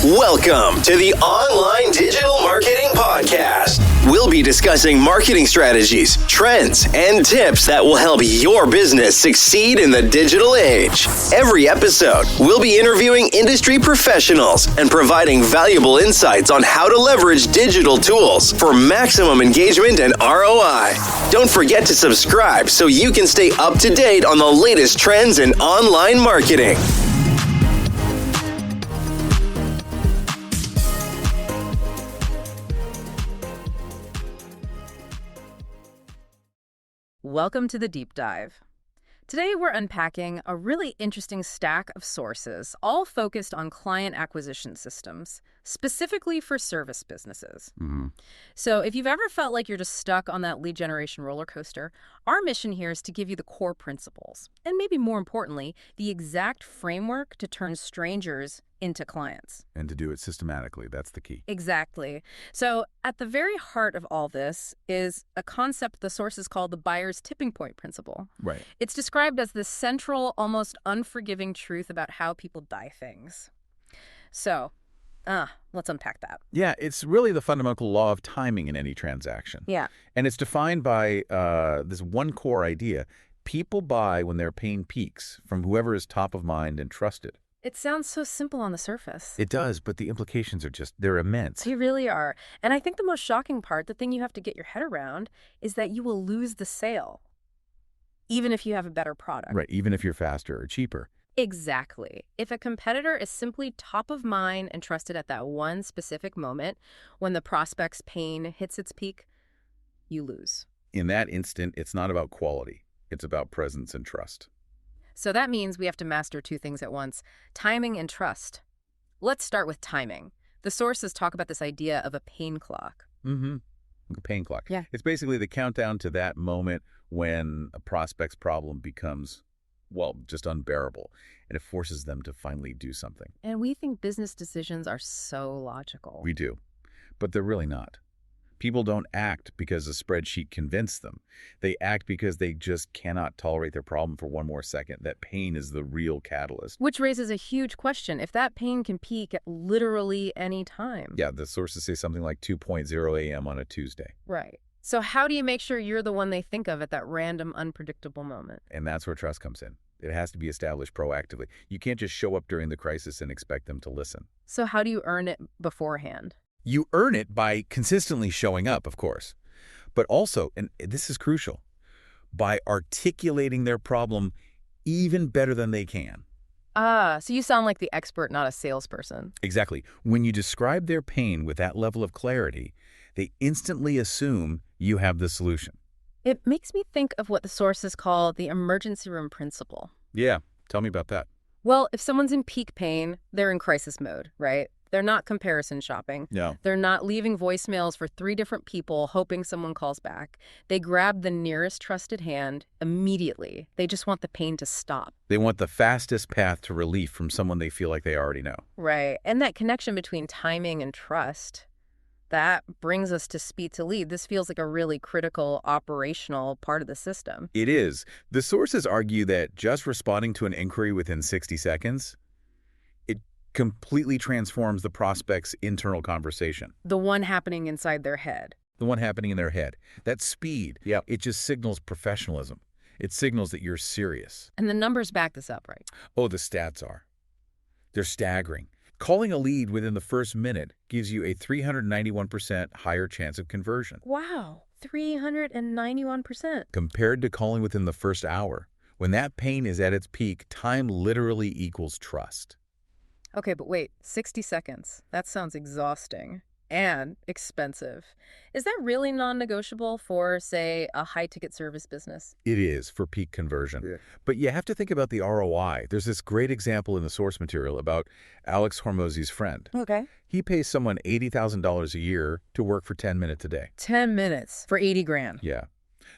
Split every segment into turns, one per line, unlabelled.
Welcome to the Online Digital Marketing Podcast. We'll be discussing marketing strategies, trends, and tips that will help your business succeed in the digital age. Every episode, we'll be interviewing industry professionals and providing valuable insights on how to leverage digital tools for maximum engagement and ROI. Don't forget to subscribe so you can stay up to date on the latest trends in online marketing.
Welcome to the Deep Dive. Today we're unpacking a really interesting stack of sources, all focused on client acquisition systems, specifically for service businesses. So if you've ever felt like you're just stuck on that lead generation roller coaster, our mission here is to give you the core principles, and maybe more importantly, the exact framework to turn strangers into clients.
And to do it systematically, that's the key.
Exactly. So at the very heart of all this is a concept the sources call the buyer's tipping point principle.
Right.
It's described as the central, almost unforgiving truth about how people buy things. So, let's unpack that.
Yeah, it's really the fundamental law of timing in any transaction.
Yeah.
And it's defined by this one core idea. People buy when their pain peaks from whoever is top of mind and trusted.
It sounds so simple on the surface.
It does, but the implications are they're immense.
They really are. And I think the most shocking part, the thing you have to get your head around, is that you will lose the sale, even if you have a better product.
Right, even if you're faster or cheaper.
Exactly. If a competitor is simply top of mind and trusted at that one specific moment, when the prospect's pain hits its peak, you lose.
In that instant, it's not about quality. It's about presence and trust.
So that means we have to master two things at once, timing and trust. Let's start with timing. The sources talk about this idea of a pain clock.
A pain clock.
Yeah.
It's basically the countdown to that moment when a prospect's problem becomes, well, just unbearable, and it forces them to finally do something.
And we think business decisions are so logical.
We do, but they're really not. People don't act because a spreadsheet convinced them. They act because they just cannot tolerate their problem for one more second. That pain is the real catalyst.
Which raises a huge question. If that pain can peak at literally any time.
Yeah, the sources say something like 2:0 a.m. on a Tuesday.
Right. So how do you make sure you're the one they think of at that random, unpredictable moment?
And that's where trust comes in. It has to be established proactively. You can't just show up during the crisis and expect them to listen.
So how do you earn it beforehand?
You earn it by consistently showing up, of course, but also, and this is crucial, by articulating their problem even better than they can.
So you sound like the expert, not a salesperson.
Exactly. When you describe their pain with that level of clarity, they instantly assume you have the solution.
It makes me think of what the sources call the emergency room principle.
Yeah, tell me about that.
Well, if someone's in peak pain, they're in crisis mode, right? They're not comparison shopping.
No.
They're not leaving voicemails for 3 different people hoping someone calls back. They grab the nearest trusted hand immediately. They just want the pain to stop.
They want the fastest path to relief from someone they feel like they already know.
Right. And that connection between timing and trust, that brings us to speed to lead. This feels like a really critical operational part of the system.
It is. The sources argue that just responding to an inquiry within 60 seconds, it completely transforms the prospect's internal conversation.
The one happening inside their head.
The one happening in their head. That speed,
Yep.
it just signals professionalism. It signals that you're serious.
And the numbers back this up, right?
Oh, the stats are. They're staggering. Calling a lead within the first minute gives you a 391% higher chance of conversion.
Wow, 391%.
Compared to calling within the first hour. When that pain is at its peak, time literally equals trust.
Okay, but wait, 60 seconds. That sounds exhausting and expensive. Is that really non-negotiable for, say, a high-ticket service business?
It is for peak conversion. Yeah. But you have to think about the ROI. There's this great example in the source material about Alex Hormozy's friend.
Okay.
He pays someone $80,000 a year to work for 10 minutes a day.
10 minutes for 80 grand.
Yeah.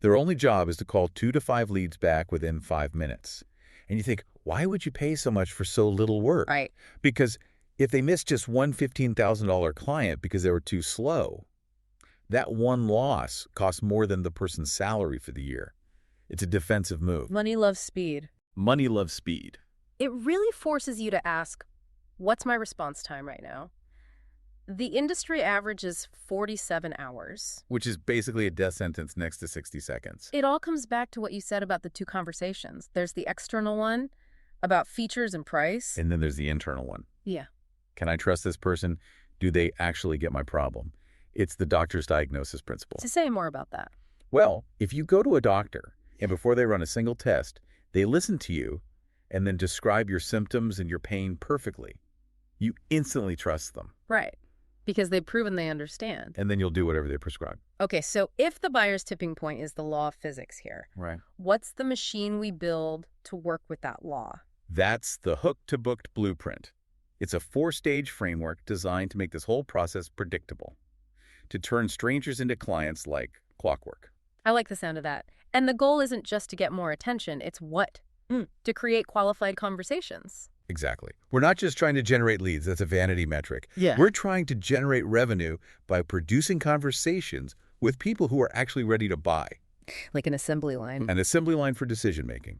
Their only job is to call 2 to 5 leads back within 5 minutes. And you think, why would you pay so much for so little work?
Right.
Because if they missed just one $15,000 client because they were too slow, that one loss costs more than the person's salary for the year. It's a defensive move.
Money loves speed.
Money loves speed.
It really forces you to ask, What's my response time right now? The industry average is 47 hours.
Which is basically a death sentence next to 60 seconds.
It all comes back to what you said about the two conversations. There's the external one about features and price.
And then there's the internal one.
Yeah.
Can I trust this person? Do they actually get my problem? It's the doctor's diagnosis principle.
To say more about that.
Well, if you go to a doctor and before they run a single test, they listen to you and then describe your symptoms and your pain perfectly, you instantly trust them.
Right. Because they've proven they understand.
And then you'll do whatever they prescribe.
Okay, so if the buyer's tipping point is the law of physics here,
Right.
what's the machine we build to work with that law?
That's the hook-to-booked blueprint. It's a 4-stage framework designed to make this whole process predictable, to turn strangers into clients like clockwork.
I like the sound of that. And the goal isn't just to get more attention, it's what? To create qualified conversations.
Exactly. We're not just trying to generate leads. That's a vanity metric.
Yeah.
We're trying to generate revenue by producing conversations with people who are actually ready to buy.
Like an assembly line.
An assembly line for decision making.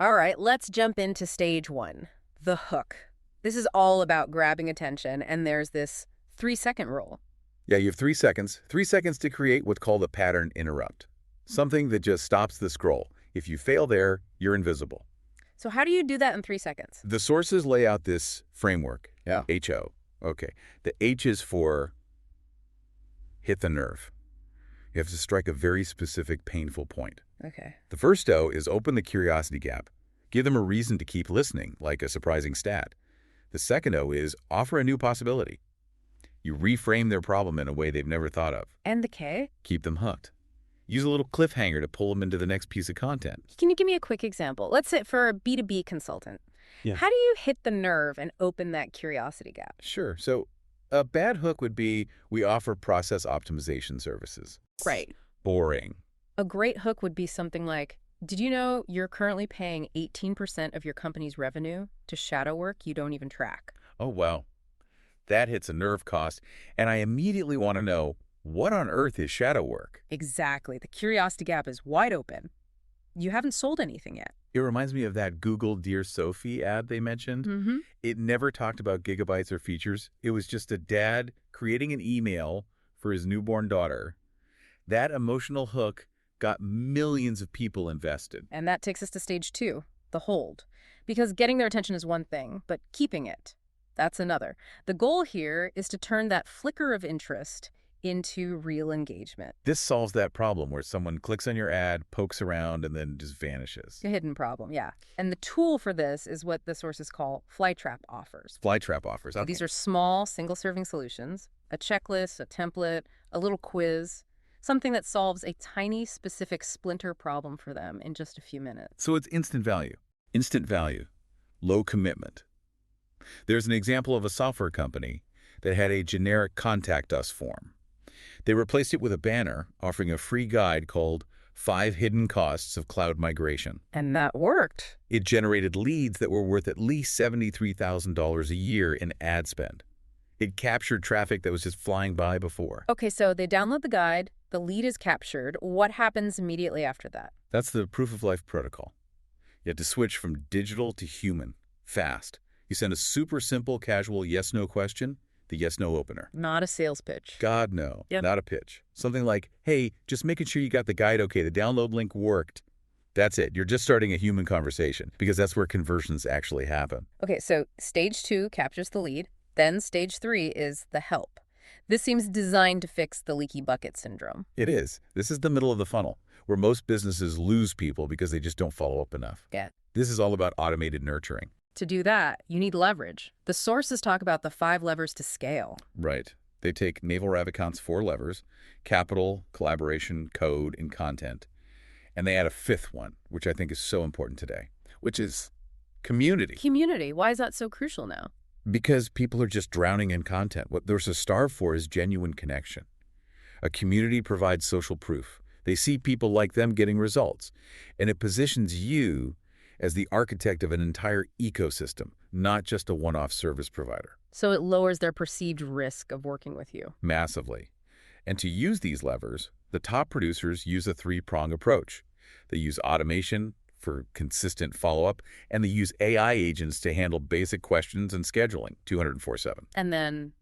All right, let's jump into stage 1, the hook. This is all about grabbing attention, and there's this 3-second rule.
Yeah, you have 3 seconds. 3 seconds to create what's called a pattern interrupt. Something that just stops the scroll. If you fail there, you're invisible.
So how do you do that in 3 seconds?
The sources lay out this framework.
Yeah.
HO. Okay. The H is for hit the nerve. You have to strike a very specific, painful point.
Okay.
The first O is open the curiosity gap. Give them a reason to keep listening, like a surprising stat. The second O is offer a new possibility. You reframe their problem in a way they've never thought of.
And the K?
Keep them hooked. Use a little cliffhanger to pull them into the next piece of content.
Can you give me a quick example? Let's say for a B2B consultant.
Yeah.
How do you hit the nerve and open that curiosity gap?
Sure. So a bad hook would be we offer process optimization services.
Right.
Boring.
A great hook would be something like, did you know you're currently paying 18% of your company's revenue to shadow work you don't even track?
Oh, wow. That hits a nerve cost. And I immediately want to know, what on earth is shadow work?
Exactly. The curiosity gap is wide open. You haven't sold anything yet.
It reminds me of that Google Dear Sophie ad they mentioned.
Mm-hmm.
It never talked about gigabytes or features. It was just a dad creating an email for his newborn daughter. That emotional hook got millions of people invested.
And that takes us to stage 2, the hold. Because getting their attention is one thing, but keeping it, that's another. The goal here is to turn that flicker of interest into real engagement.
This solves that problem where someone clicks on your ad, pokes around, and then just vanishes.
A hidden problem, yeah. And the tool for this is what the sources call flytrap offers.
Flytrap offers.
So
Okay.
these are small, single-serving solutions, a checklist, a template, a little quiz, something that solves a tiny, specific splinter problem for them in just a few minutes.
So it's instant value. Instant value. Low commitment. There's an example of a software company that had a generic contact us form. They replaced it with a banner offering a free guide called 5 Hidden Costs of Cloud Migration.
And that worked.
It generated leads that were worth at least $73,000 a year in ad spend. It captured traffic that was just flying by before.
Okay, so they download the guide, the lead is captured. What happens immediately after that?
That's the proof of life protocol. You have to switch from digital to human, fast. You send a super simple, casual yes-no question, the yes-no opener.
Not a sales pitch.
God, no.
Yep.
Not a pitch. Something like, hey, just making sure you got the guide okay, the download link worked. That's it. You're just starting a human conversation because that's where conversions actually happen.
Okay, so stage 2 captures the lead. Then stage 3 is the help. This seems designed to fix the leaky bucket syndrome.
It is. This is the middle of the funnel where most businesses lose people because they just don't follow up enough.
Yeah.
This is all about automated nurturing.
To do that, you need leverage. The sources talk about the 5 levers to scale.
Right. They take Naval Ravikant's 4 levers, capital, collaboration, code, and content, and they add a 5th one, which I think is so important today, which is community.
Community, why is that so crucial now?
Because people are just drowning in content. What there's a starve for is genuine connection. A community provides social proof. They see people like them getting results, and it positions you as the architect of an entire ecosystem, not just a one-off service provider.
So it lowers their perceived risk of working with you.
Massively. And to use these levers, the top producers use a 3-prong approach. They use automation, for consistent follow-up, and they use AI agents to handle basic questions and scheduling 204/7.
And then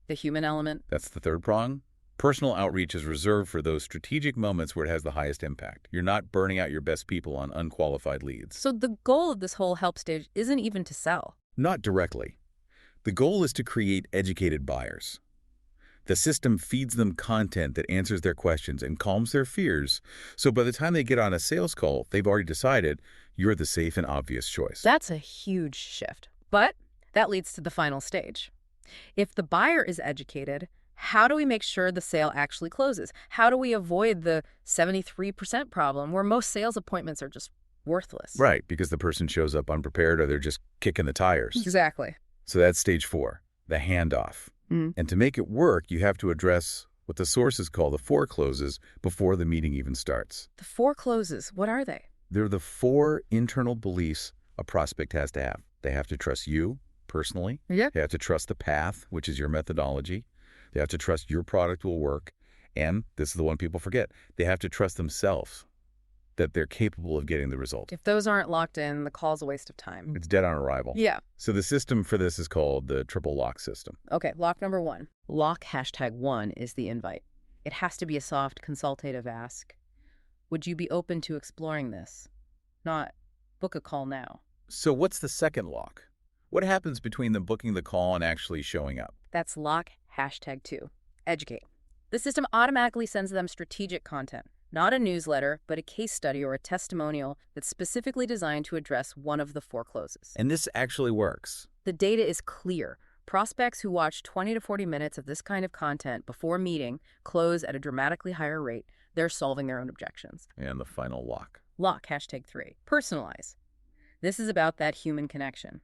the human element?
That's the third prong. Personal outreach is reserved for those strategic moments where it has the highest impact. You're not burning out your best people on unqualified leads.
So the goal of this whole help stage isn't even to sell.
Not directly. The goal is to create educated buyers. The system feeds them content that answers their questions and calms their fears, so by the time they get on a sales call, they've already decided you're the safe and obvious choice.
That's a huge shift. But that leads to the final stage. If the buyer is educated, how do we make sure the sale actually closes? How do we avoid the 73% problem where most sales appointments are just worthless?
Right, because the person shows up unprepared or they're just kicking the tires.
Exactly.
So that's stage 4, the handoff. And to make it work, you have to address what the sources call the 4 closes before the meeting even starts.
The 4 closes, what are they?
They're the 4 internal beliefs a prospect has to have. They have to trust you personally.
Yeah.
They have to trust the path, which is your methodology. They have to trust your product will work. And this is the one people forget. They have to trust themselves that they're capable of getting the result.
If those aren't locked in, the call's a waste of time.
It's dead on arrival.
Yeah.
So the system for this is called the triple lock system.
Okay, lock number 1. Lock #1 is the invite. It has to be a soft, consultative ask. Would you be open to exploring this? Not book a call now.
So what's the second lock? What happens between them booking the call and actually showing up?
That's lock #2. Educate. The system automatically sends them strategic content. Not a newsletter, but a case study or a testimonial that's specifically designed to address one of the 4 closes.
And this actually works.
The data is clear. Prospects who watch 20 to 40 minutes of this kind of content before meeting close at a dramatically higher rate. They're solving their own objections.
And the final lock.
Lock #3. Personalize. This is about that human connection.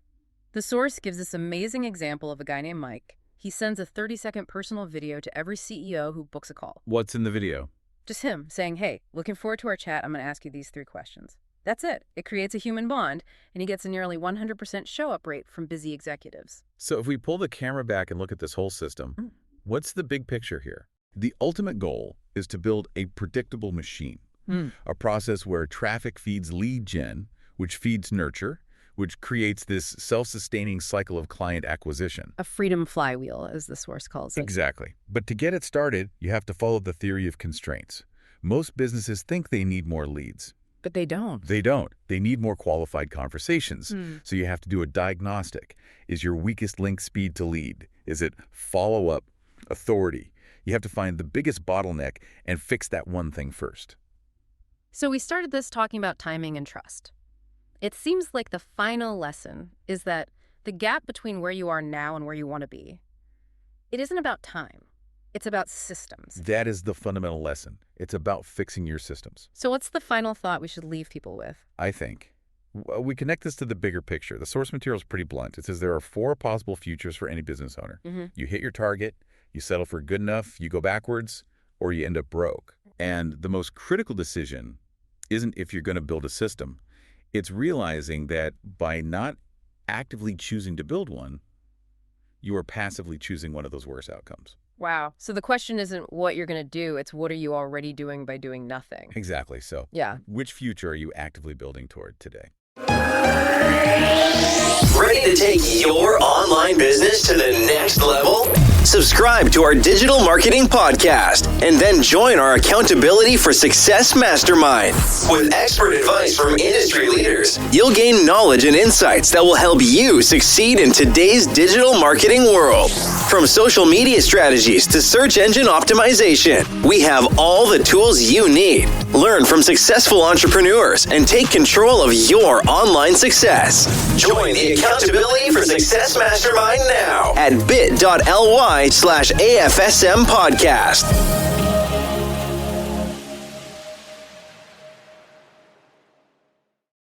The source gives this amazing example of a guy named Mike. He sends a 30-second personal video to every CEO who books a call.
What's in the video?
Just him saying, hey, looking forward to our chat. I'm going to ask you these 3 questions. That's it. It creates a human bond, and he gets a nearly 100% show-up rate from busy executives.
So if we pull the camera back and look at this whole system, what's the big picture here? The ultimate goal is to build a predictable machine, a process where traffic feeds lead gen, which feeds nurture, which creates this self-sustaining cycle of client acquisition.
A freedom flywheel, as the source calls it.
Exactly. But to get it started, you have to follow the theory of constraints. Most businesses think they need more leads.
But they don't.
They don't. They need more qualified conversations. So you have to do a diagnostic. Is your weakest link speed to lead? Is it follow-up, authority? You have to find the biggest bottleneck and fix that one thing first.
So we started this talking about timing and trust. It seems like the final lesson is that the gap between where you are now and where you want to be, it isn't about time. It's about systems.
That is the fundamental lesson. It's about fixing your systems.
So what's the final thought we should leave people with?
I think we connect this to the bigger picture. The source material is pretty blunt. It says there are 4 possible futures for any business owner. You hit your target, you settle for good enough, you go backwards, or you end up broke. And the most critical decision isn't if you're going to build a system. It's realizing that by not actively choosing to build one, you are passively choosing one of those worst outcomes.
Wow. So the question isn't what you're going to do, it's what are you already doing by doing nothing?
Exactly. So
Yeah.
Which future are you actively building toward today?
Ready to take your online business to the next level? Subscribe to our digital marketing podcast and then join our Accountability for Success Mastermind. With expert advice from industry leaders, you'll gain knowledge and insights that will help you succeed in today's digital marketing world. From social media strategies to search engine optimization, we have all the tools you need. Learn from successful entrepreneurs and take control of your online success. Join the Accountability for Success Mastermind now at bit.ly/AFSM podcast.